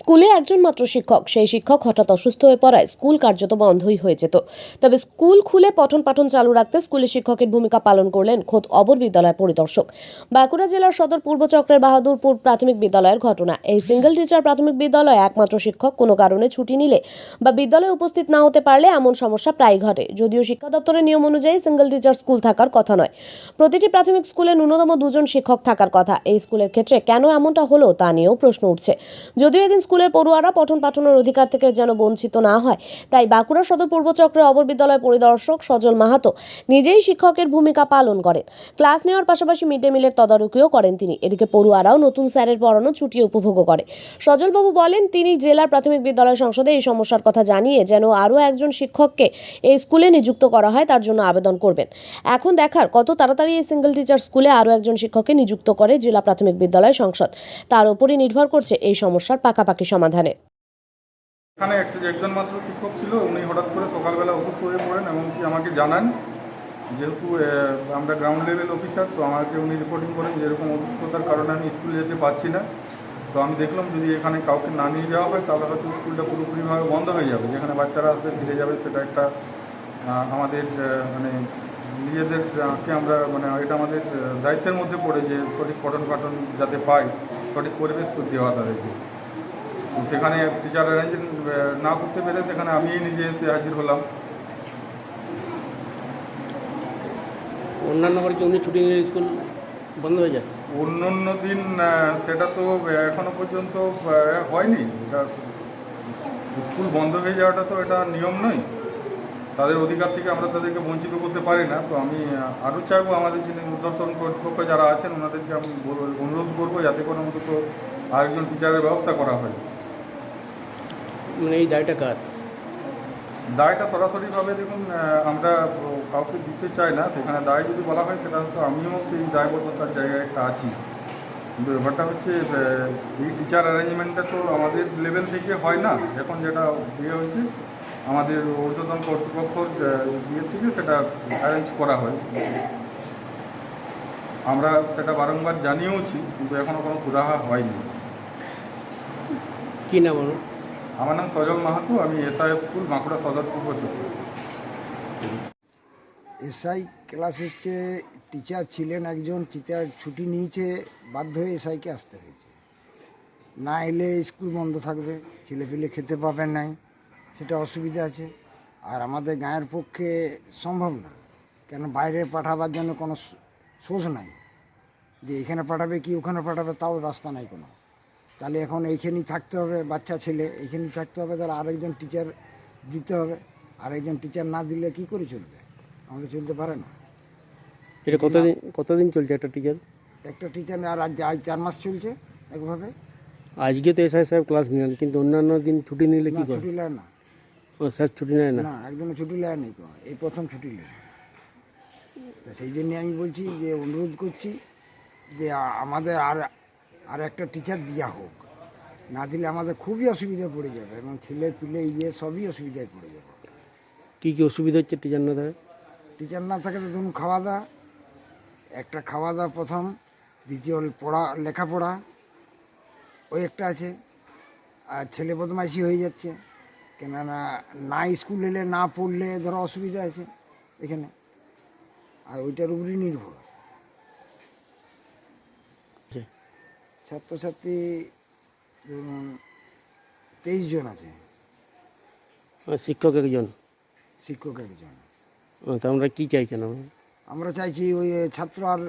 স্কুলে একজন মাত্র শিক্ষক, সেই শিক্ষক হঠাৎ অসুস্থ হয়ে পড়ায় স্কুল কার্যত বন্ধই হয়ে যেত। তবে স্কুল খুলে পঠন পাঠন চালু রাখতে স্কুলে শিক্ষকের ভূমিকা পালন করলেন খোদ অবর বিদ্যালয় পরিদর্শক। বাঁকুড়া জেলার সদর পূর্ব চক্রের বাহাদুরপুর প্রাথমিক বিদ্যালয়ের ঘটনা। এই সিঙ্গেল টিচার প্রাথমিক বিদ্যালয়ে একমাত্র শিক্ষক কোনো কারণে ছুটি নিলে বা বিদ্যালয়ে উপস্থিত না হতে পারলে এমন সমস্যা প্রায় ঘটে। যদিও শিক্ষা দপ্তরের নিয়ম অনুযায়ী সিঙ্গেল টিচার স্কুল থাকার কথা নয়, প্রতিটি প্রাথমিক স্কুলে ন্যূনতম 2 জন শিক্ষক থাকার কথা। এই স্কুলের ক্ষেত্রে কেন এমনটা হলো তা নিয়েও প্রশ্ন উঠছে। যদিও এদিন স্কুলের পড়ুয়ারা পঠন পাঠনের অধিকার থেকে যেন বঞ্চিত না হয়, তাই বাঁকুড়া সদর পূর্ব চক্রের অবর বিদ্যালয় পরিদর্শক সজল মাহাতো নিজেই শিক্ষকের ভূমিকা পালন করেন। ক্লাস নেওয়ার পাশাপাশি মিড ডে মিলের তদারকিও করেন তিনি। এদিকে পড়ুয়ারাও নতুন স্যারের পড়ানো ছুটি উপভোগ করে। সজলবাবু বলেন, তিনি জেলার প্রাথমিক বিদ্যালয় সংসদে এই সমস্যার কথা জানিয়ে যেন আরও একজন শিক্ষককে এই স্কুলে নিযুক্ত করা হয় তার জন্য আবেদন করবেন। এখন দেখার কত তাড়াতাড়ি এই সিঙ্গেল টিচার স্কুলে আরও একজন শিক্ষককে নিযুক্ত করে জেলা প্রাথমিক বিদ্যালয় সংসদ, তার উপরই নির্ভর করছে এই সমস্যার পাকাপাকি সমাধানে। এখানে একজন মাত্র শিক্ষক ছিল, উনি হঠাৎ করে সকালবেলা অসুস্থ হয়ে পড়েন এবং কি আমাকে জানান। যেহেতু আমরা গ্রাউন্ড লেভেল অফিসার, তো আমাকে উনি রিপোর্টিং করেন যে এরকম অসুস্থতার কারণে আমি স্কুলে যেতে পারছি না। তো আমি দেখলাম যদি এখানে কাউকে না নিয়ে যাওয়া হয় তাহলে হয়তো স্কুলটা পুরোপুরিভাবে বন্ধ হয়ে যাবে। যেখানে বাচ্চারা আসবে ফিরে যাবে, সেটা একটা আমাদের মানে নিজেদেরকে আমরা মানে এটা আমাদের দায়িত্বের মধ্যে পড়ে যে সঠিক পঠন পাঠন যাতে পাই, সঠিক পরিবেশ দেওয়া তাদেরকে। সেখানে টিচার অ্যারেঞ্জ না করতে পেরে সেখানে আমি নিজে এসে হাজির হলাম। অন্যান্য বার কি উনি ছুটি নিলে স্কুল বন্ধ হয়ে যায়? অন্য দিন সেটা তো এখনো পর্যন্ত হয়নি। এটা স্কুল বন্ধ হয়ে যাওয়াটা তো এটা নিয়ম নয়, তাদের অধিকার থেকে আমরা তাদেরকে বঞ্চিত করতে পারি না। তো আমি আরও চাইবো আমাদের যিনি ঊর্ধ্বতন কর্তৃপক্ষ যারা আছেন ওনাদেরকে আমি অনুরোধ করবো যাতে করে অন্তত আরেকজন টিচারের ব্যবস্থা করা হয়। মানে এই দায়টা কার? দায়টা সরাসরিভাবে দেখুন আমরা কাউকে দিতে চাই না। সেখানে দায় যদি বলা হয় সেটা হয়তো আমিও সেই দায়বদ্ধতার জায়গায় একটা আছি। কিন্তু ব্যাপারটা হচ্ছে এই টিচার অ্যারেঞ্জমেন্টটা তো আমাদের লেভেল থেকে হয় না। এখন যেটা ইয়ে হয়েছে আমাদের ঊর্ধ্বতন কর্তৃপক্ষর ইয়ে থেকে সেটা অ্যারেঞ্জ করা হয়। আমরা সেটা বারংবার জানিয়েওছি, কিন্তু এখনও কোনো সুরাহা হয়নি। কী নাম ওর? আমার নাম সজল মাহাতো, আমি এসআইএফ স্কুল বাঁকুড়া সদর পূর্ব চক্র। এসআই ক্লাস এসছে, টিচার ছিলেন একজন, টিচার ছুটি নিয়েছে, বাধ্য হয়ে এসআইকে আসতে হয়েছে। না এলে স্কুল বন্ধ থাকবে, ছেলেপিলে খেতে পাবে নাই, সেটা অসুবিধা আছে। আর আমাদের গাঁয়ের পক্ষে সম্ভব না, কেন বাইরে পাঠাবার জন্য কোনো সোর্স নাই যে এখানে পাঠাবে কি ওখানে পাঠাবে, তাও রাস্তা নাই কোনো। তাহলে এখন এইখানেই থাকতে হবে, বাচ্চা ছেলে এইখানেই থাকতে হবে, তাহলে আরেকজন টিচার দিতে হবে। আরেকজন টিচার না দিলে কি করে চলবে? আমাদের চলতে পারে না। এটা কতদিন চলছে একটা টিচার? একটা টিচার আর আজ 4 মাস চলছে একভাবে। আজকে তো এসআই সাহেব ক্লাস নিলেন, কিন্তু অন্যান্য দিন ছুটি নিলে কি করে? ছুটি নেয় না। ও স্যার ছুটি নেয় না? না, একদমই ছুটি নেয় নেই, এই প্রথম ছুটি নেই। সেই জন্যে আমি বলছি যে অনুরোধ করছি যে আমাদের আর একটা টিচার দেওয়া হোক। না দিলে আমাদের খুবই অসুবিধায় পড়ে যাবে এবং ছেলে পিলে সবই অসুবিধায় পড়ে যাবে। কী কী অসুবিধা হচ্ছে টিচার না থাকে? টিচার না থাকে তো ধরুন খাওয়া দাওয়া, একটা খাওয়া দাওয়া প্রথম, দ্বিতীয় লেখাপড়া ওই একটা আছে। আর ছেলে বদমাইশি হয়ে যাচ্ছে, কেননা না স্কুল এলে না পড়লে ধরো অসুবিধা আছে এখানে, আর ওইটার উপরই নির্ভর। ছাত্রছাত্রী ধরুন 23 জন আছে। শিক্ষক একজন? শিক্ষক একজন। তা আমরা কী চাইছেন? আমরা চাইছি ওই ছাত্র আর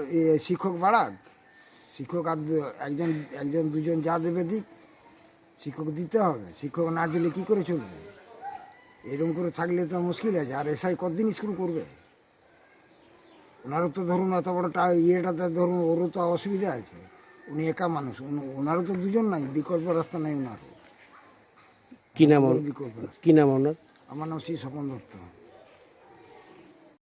শিক্ষক বাড়াক, শিক্ষক আর একজন দুজন যা দেবে দিক, শিক্ষক দিতে হবে। শিক্ষক না দিলে কি করে চলবে? এরকম করে থাকলে তো মুশকিল আছে। আর এসআই কতদিন স্কুল করবে? ওনারও তো ধরুন এত বড়টা ইয়েটাতে ধরুন ওরও তো অসুবিধা আছে। উনি একা মানুষ, ওনারও তো দুজন নাই, বিকল্প রাস্তা নাই ওনারও। কী নাম? বিকল্প রাস্তা। কী নাম আপনার? আমার নাম শ্রী স্বপন দত্ত।